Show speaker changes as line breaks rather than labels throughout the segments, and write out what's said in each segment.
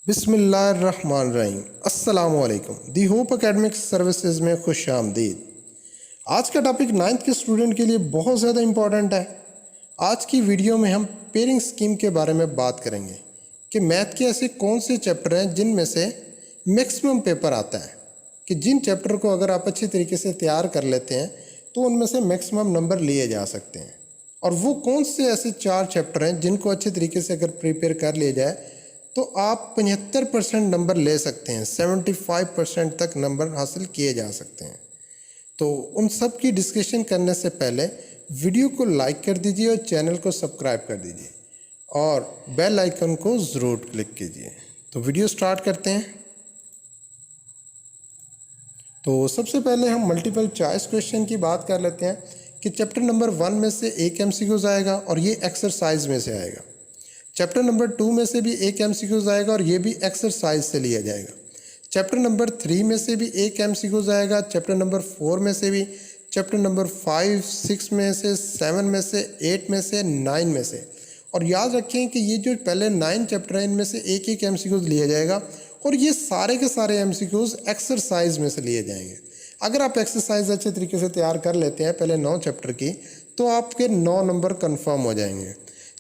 बिस्मिल्लाहिर्रहमानिर्रहीम। अस्सलामुअलैकुम। The hope academic services में खुश आमदीद। आज का टॉपिक 9th के स्टूडेंट के लिए बहुत ज़्यादा इम्पॉर्टेंट है। आज की वीडियो में हम पेयरिंग स्कीम के बारे में बात करेंगे कि मैथ के ऐसे कौन से चैप्टर हैं जिनमें से मैक्सिमम पेपर आता है, कि जिन चैप्टर को अगर आप अच्छी तरीके से तैयार कर लेते हैं तो उनमें से मैक्सिमम नंबर लिए जा सकते हैं। और वो कौन से ऐसे 4 चैप्टर हैं जिनको अच्छे तरीके से अगर प्रिपेयर कर लिया जाए तो आप 75% नंबर ले सकते हैं, 75% तक नंबर हासिल किए जा सकते हैं। तो उन सब की डिस्कशन करने से पहले वीडियो को लाइक कर दीजिए और चैनल को सब्सक्राइब कर दीजिए और बेल आइकन को ज़रूर क्लिक कीजिए। तो वीडियो स्टार्ट करते हैं। तो सबसे पहले हम मल्टीपल चॉइस क्वेश्चन की बात कर लेते हैं कि चैप्टर नंबर 1 में से एक MCQs आएगा और ये एक्सरसाइज में से आएगा। चैप्टर नंबर 2 में से भी एक MCQs आएगा और ये भी एक्सरसाइज से लिया जाएगा। चैप्टर नंबर 3 में से भी एक MCQs आएगा, चैप्टर नंबर 4 में से भी, चैप्टर नंबर 5, 6 में से, 7 में से, 8 में से, 9 में से। और याद रखें कि ये जो पहले 9 चैप्टर हैं इनमें से एक एक MCQs लिया जाएगा और ये सारे के सारे MCQs एक्सरसाइज में से लिए जाएंगे। अगर आप एक्सरसाइज अच्छे तरीके से तैयार कर लेते हैं पहले 9 चैप्टर की तो आपके 9 नंबर कन्फर्म हो जाएंगे।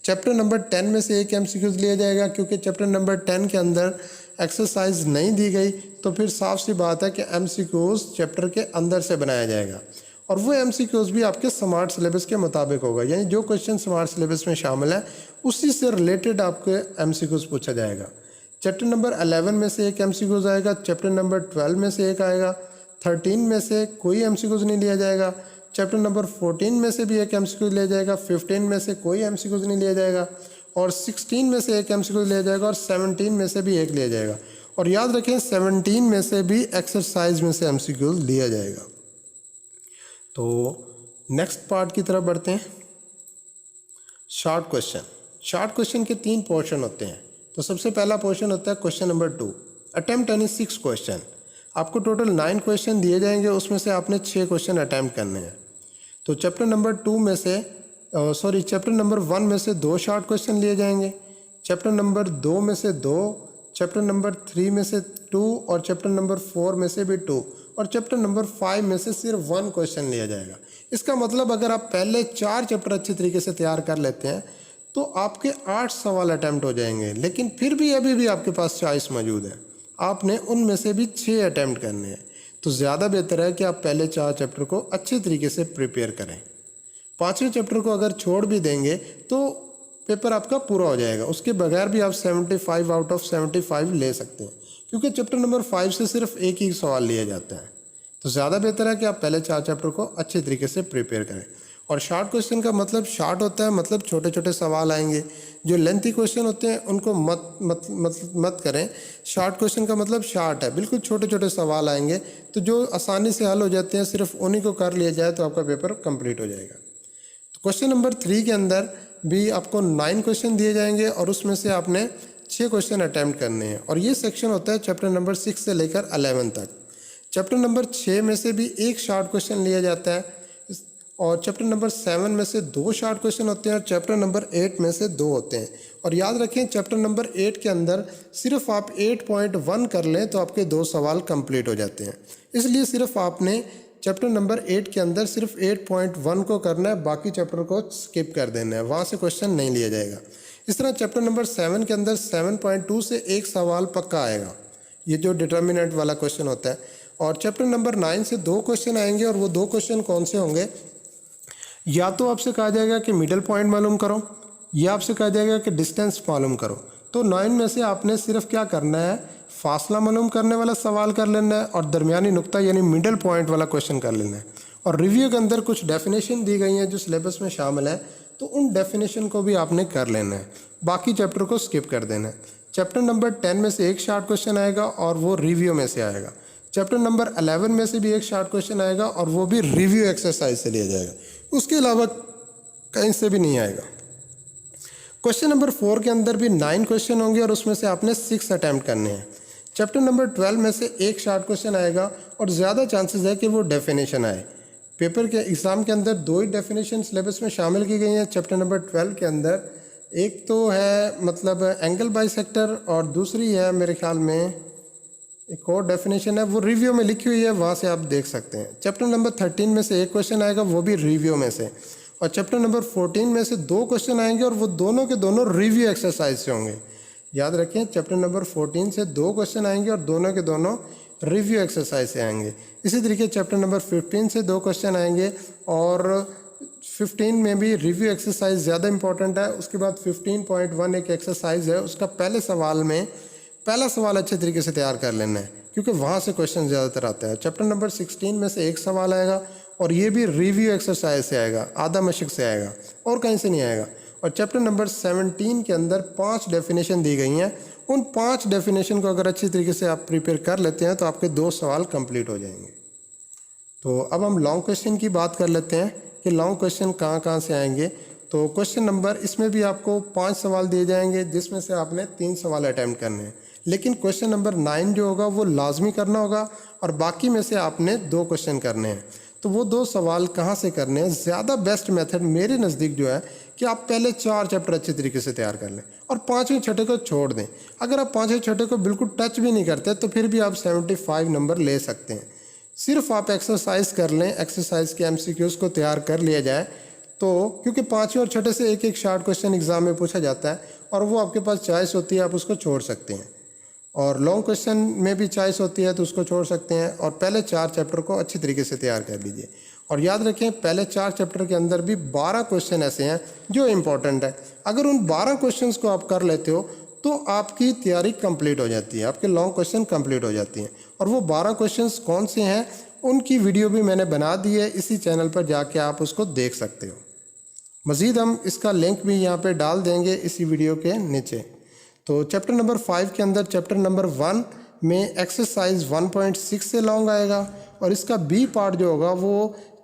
चैप्टर नंबर 10 में से एक MCQs लिया जाएगा, क्योंकि चैप्टर नंबर 10 के अंदर एक्सरसाइज नहीं दी गई तो फिर साफ सी बात है कि MCQs चैप्टर के अंदर से बनाया जाएगा और वो MCQs भी आपके स्मार्ट सिलेबस के मुताबिक होगा, यानी जो क्वेश्चन स्मार्ट सिलेबस में शामिल है उसी से रिलेटेड आपके MCQs पूछा जाएगा। चैप्टर नंबर 11 में से एक MCQs आएगा, चैप्टर नंबर 12 में से एक आएगा, 13 में से कोई MCQs नहीं लिया जाएगा, चैप्टर नंबर 14 में से भी एक MCQ लिया जाएगा, 15 में से कोई MCQs नहीं लिया जाएगा और 16 में से एक MCQ लिया जाएगा और 17 में से भी एक लिया जाएगा। और याद रखें 17 में से भी एक्सरसाइज में से MCQ लिया जाएगा। तो नेक्स्ट पार्ट की तरफ बढ़ते हैं। Short question. शॉर्ट क्वेश्चन के 3 पोर्शन होते हैं। तो सबसे पहला पोर्शन होता है question number 2, attempt any 6 question. आपको टोटल 9 क्वेश्चन दिए जाएंगे, उसमें से आपने 6 क्वेश्चन अटैम्प्ट करने हैं। तो चैप्टर नंबर 2 में से चैप्टर नंबर 1 में से 2 शॉर्ट क्वेश्चन लिए जाएंगे, चैप्टर नंबर 2 में से 2, चैप्टर नंबर 3 में से 2 और चैप्टर नंबर 4 में से भी 2 और चैप्टर नंबर 5 में से सिर्फ 1 क्वेश्चन लिया जाएगा। इसका मतलब अगर आप पहले 4 चैप्टर अच्छे तरीके से तैयार कर लेते हैं तो आपके 8 सवाल अटैम्प्ट हो जाएंगे, लेकिन फिर भी अभी भी आपके पास चॉइस मौजूद है, आपने उनमें से भी 6 अटैम्प्ट करने हैं। तो ज़्यादा बेहतर है कि आप पहले 4 चैप्टर को अच्छे तरीके से प्रिपेयर करें। 5वें चैप्टर को अगर छोड़ भी देंगे तो पेपर आपका पूरा हो जाएगा, उसके बगैर भी आप 75 आउट ऑफ 75 ले सकते हैं, क्योंकि चैप्टर नंबर 5 से सिर्फ एक ही सवाल लिया जाता है। तो ज़्यादा बेहतर है कि आप पहले 4 चैप्टर को अच्छे तरीके से प्रिपेयर करें। और शॉर्ट क्वेश्चन का मतलब शॉर्ट होता है, मतलब छोटे छोटे सवाल आएंगे। जो लेंथी क्वेश्चन होते हैं उनको मत करें। शॉर्ट क्वेश्चन का मतलब शॉर्ट है, बिल्कुल छोटे छोटे सवाल आएंगे तो जो आसानी से हल हो जाते हैं, सिर्फ उन्हीं को कर लिया जाए तो आपका पेपर कंप्लीट हो जाएगा। तो क्वेश्चन नंबर 3 के अंदर भी आपको 9 क्वेश्चन दिए जाएंगे और उसमें से आपने 6 क्वेश्चन अटैम्प्ट करने हैं। और ये सेक्शन होता है चैप्टर नंबर 6 से लेकर 11 तक। चैप्टर नंबर 6 में से भी एक शॉर्ट क्वेश्चन लिया जाता है और चैप्टर नंबर 7 में से 2 शॉर्ट क्वेश्चन होते हैं और चैप्टर नंबर 8 में से 2 होते हैं। और याद रखें चैप्टर नंबर 8 के अंदर सिर्फ आप 8.1 कर लें तो आपके 2 सवाल कंप्लीट हो जाते हैं। इसलिए सिर्फ आपने चैप्टर नंबर 8 के अंदर सिर्फ 8.1 को करना है, बाकी चैप्टर को स्किप कर देना है, वहाँ से क्वेश्चन नहीं लिया जाएगा। इस तरह चैप्टर नंबर 7 के अंदर 7.2 से एक सवाल पक्का आएगा, ये जो डिटर्मिनेंट वाला क्वेश्चन होता है। और चैप्टर नंबर 9 से 2 क्वेश्चन आएंगे और वो 2 क्वेश्चन कौन से होंगे, या तो आपसे कहा जाएगा कि मिडल पॉइंट मालूम करो या आपसे कहा जाएगा कि डिस्टेंस मालूम करो। तो 9 में से आपने सिर्फ क्या करना है, फासला मालूम करने वाला सवाल कर लेना है और दरमियानी नुक्ता यानी मिडल पॉइंट वाला क्वेश्चन कर लेना है। और रिव्यू के अंदर कुछ डेफिनेशन दी गई हैं जो सिलेबस में शामिल है, तो उन डेफिनेशन को भी आपने कर लेना है, बाकी चैप्टर को स्किप कर देना है। चैप्टर नंबर 10 में से एक शॉर्ट क्वेश्चन आएगा और वो रिव्यू में से आएगा। चैप्टर नंबर 11 में से भी एक शॉर्ट क्वेश्चन आएगा और वो भी रिव्यू एक्सरसाइज से लिया जाएगा, उसके अलावा कहीं से भी नहीं आएगा। क्वेश्चन नंबर 4 के अंदर भी 9 क्वेश्चन होंगे और उसमें से आपने 6 अटैम्प्ट करने हैं। चैप्टर नंबर 12 में से एक शॉर्ट क्वेश्चन आएगा और ज़्यादा चांसेस है कि वो डेफिनेशन आए। पेपर के एग्ज़ाम के अंदर 2 ही डेफिनेशन सिलेबस में शामिल की गई हैं चैप्टर नंबर 12 के अंदर। एक तो है मतलब एंगल बाइसेक्टर और दूसरी है मेरे ख्याल में एक और डेफिनेशन है, वो रिव्यू में लिखी हुई है, वहाँ से आप देख सकते हैं। चैप्टर नंबर 13 में से एक क्वेश्चन आएगा, वो भी रिव्यू में से, और चैप्टर नंबर 14 में से 2 क्वेश्चन आएंगे और वो दोनों के दोनों रिव्यू एक्सरसाइज से होंगे। याद रखें, चैप्टर नंबर 14 से 2 क्वेश्चन आएंगे और दोनों के दोनों रिव्यू एक्सरसाइज से आएंगे। इसी तरीके चैप्टर नंबर 15 से 2 क्वेश्चन आएंगे और 15 में भी रिव्यू एक्सरसाइज ज़्यादा इंपॉर्टेंट है। उसके बाद 15.1 एक एक्सरसाइज है, उसका पहला सवाल अच्छे तरीके से तैयार कर लेना है क्योंकि वहाँ से क्वेश्चन ज़्यादातर आता है। चैप्टर नंबर 16 में से एक सवाल आएगा और ये भी रिव्यू एक्सरसाइज से आएगा, आधा मशक से आएगा और कहीं से नहीं आएगा। और चैप्टर नंबर 17 के अंदर 5 डेफिनेशन दी गई हैं। उन 5 डेफिनेशन को अगर अच्छी तरीके से आप प्रिपेयर कर लेते हैं तो आपके 2 सवाल कंप्लीट हो जाएंगे। तो अब हम लॉन्ग क्वेश्चन की बात कर लेते हैं कि लॉन्ग क्वेश्चन कहाँ से आएंगे। तो क्वेश्चन नंबर इसमें भी आपको 5 सवाल दिए जाएंगे जिसमें से आपने 3 सवाल अटैम्प्ट करने हैं, लेकिन क्वेश्चन नंबर 9 जो होगा वो लाजमी करना होगा और बाकी में से आपने 2 क्वेश्चन करने हैं। तो वो 2 सवाल कहाँ से करने हैं, ज़्यादा बेस्ट मेथड मेरे नज़दीक जो है कि आप पहले 4 चैप्टर अच्छे तरीके से तैयार कर लें और 5वें छठे को छोड़ दें। अगर आप 5वें छठे को बिल्कुल टच भी नहीं करते तो फिर भी आप 75 नंबर ले सकते हैं। सिर्फ आप एक्सरसाइज कर लें, एक्सरसाइज के MCQs को तैयार कर लिया जाए तो, क्योंकि 5वें और छठे से एक शॉर्ट क्वेश्चन एग्जाम में पूछा जाता है और वो आपके पास चॉइस होती है, आप उसको छोड़ सकते हैं। और लॉन्ग क्वेश्चन में भी चॉइस होती है तो उसको छोड़ सकते हैं और पहले 4 चैप्टर को अच्छी तरीके से तैयार कर लीजिए। और याद रखें, पहले 4 चैप्टर के अंदर भी 12 क्वेश्चन ऐसे हैं जो इम्पोर्टेंट है। अगर उन 12 क्वेश्चंस को आप कर लेते हो तो आपकी तैयारी कंप्लीट हो जाती है, आपके लॉन्ग क्वेश्चन कंप्लीट हो जाती हैं। और वो 12 क्वेश्चंस कौन से हैं उनकी वीडियो भी मैंने बना दी है, इसी चैनल पर जाके आप उसको देख सकते हो। मज़ीद हम इसका लिंक भी यहाँ पे डाल देंगे इसी वीडियो के नीचे। तो चैप्टर नंबर 5 के अंदर चैप्टर नंबर 1 में एक्सरसाइज 1.6 से लॉन्ग आएगा और इसका बी पार्ट जो होगा वो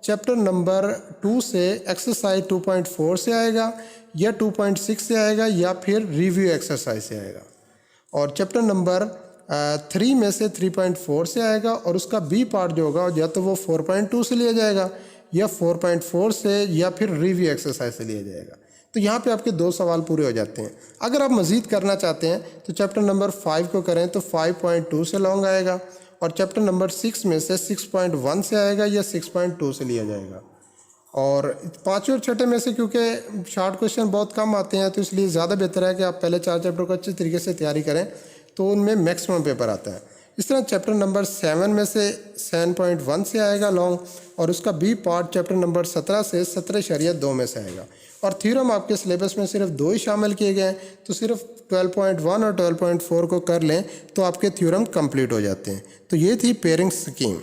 चैप्टर नंबर 2 से एक्सरसाइज 2.4 से आएगा या 2.6 से आएगा या फिर रिव्यू एक्सरसाइज से आएगा। और चैप्टर नंबर 3 में से 3.4 से आएगा और उसका बी पार्ट जो होगा या तो वो 4.2 से लिया जाएगा या 4.4 से या फिर रिव्यू एक्सरसाइज से लिया जाएगा। तो यहाँ पे आपके 2 सवाल पूरे हो जाते हैं। अगर आप मज़ीद करना चाहते हैं तो चैप्टर नंबर 5 को करें तो 5.2 से लॉन्ग आएगा और चैप्टर नंबर 6 में से 6.1 से आएगा या 6.2 से लिया जाएगा। और 5वें और छठे में से क्योंकि शॉर्ट क्वेश्चन बहुत कम आते हैं तो इसलिए ज़्यादा बेहतर है कि आप पहले 4 चैप्टर को अच्छे तरीके से तैयारी करें तो उनमें मैक्सिमम पेपर आता है। इस तरह चैप्टर नंबर 7 में से 7.1 से आएगा लॉन्ग और उसका बी पार्ट चैप्टर नंबर 17 से 17.2 में से आएगा। और थ्योरम आपके सिलेबस में सिर्फ 2 ही शामिल किए गए हैं तो सिर्फ 12.1 और 12.4 को कर लें तो आपके थ्योरम कंप्लीट हो जाते हैं। तो ये थी पेयरिंग स्कीम।